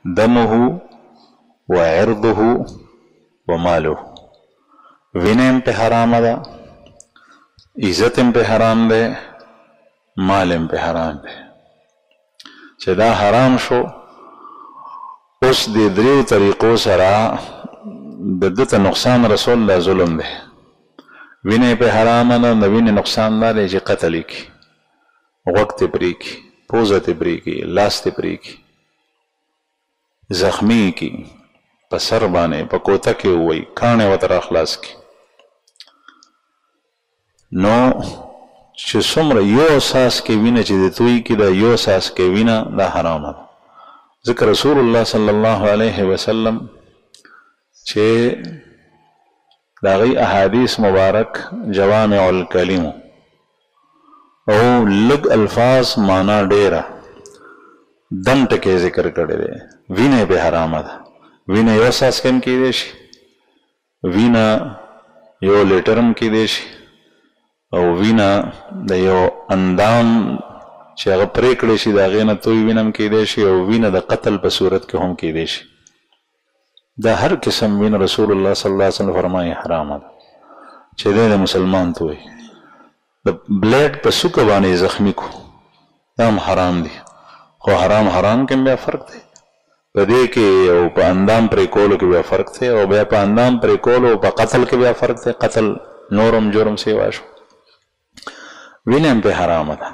दमुहु व इर्दुहु व मालुहु, विनयम पे हराम दा, इज्जतम पे हराम दे, मालम पे हराम दे। چې دا حرام شو اوس د دریو طریقو سره د دته نقصان رسول الله ظلم دی. وینه په حرام نه، د وینې نقصان دا دی چې قتل کی، غوږ ته پرې کی، پوزه ته پرې کی، لاس ته پرې کی، زخمی کی، په سر باندې په کوته کې ووي، کاڼې ورته راخلاص کی. نو چې څومره یو ساس کې وینه چې د توی کې دا یو ساس کې وینه دا حرامه ده. ځکه رسول الله صلی الله علیه وسلم چې د هغې احادیث مبارک جوامع الکلم او لږ الفاظ معنا ډېره دم ټکې ذکر کړی دی. وینه به حرامه ده. وینه یو ساس کې هم کېدی شي، وینه یو لیټر هم کېدی شي، او وینه د یو اندام چې هغه پرې کړی شي د هغې نه توی وینه هم کېدی شي، او وینه د قتل په صورت کې هم کېدی شي. دا هر قسم وینه رسول الله صلی الله علیه وسلم فرمایي حرامه ده چې دی د مسلمان توی. د بلیډ په څوکه باندې زخمی کو دا هم حرام دي، خو حرام کې بیا فرق دی. په دې کې او په اندام پرې کولو کې بیا فرق دی، او بیا په اندام پرې کولو او په قتل کې بیا فرق دی. قتل نورم جرم سیوا شو، وینه هم په حرامه ده.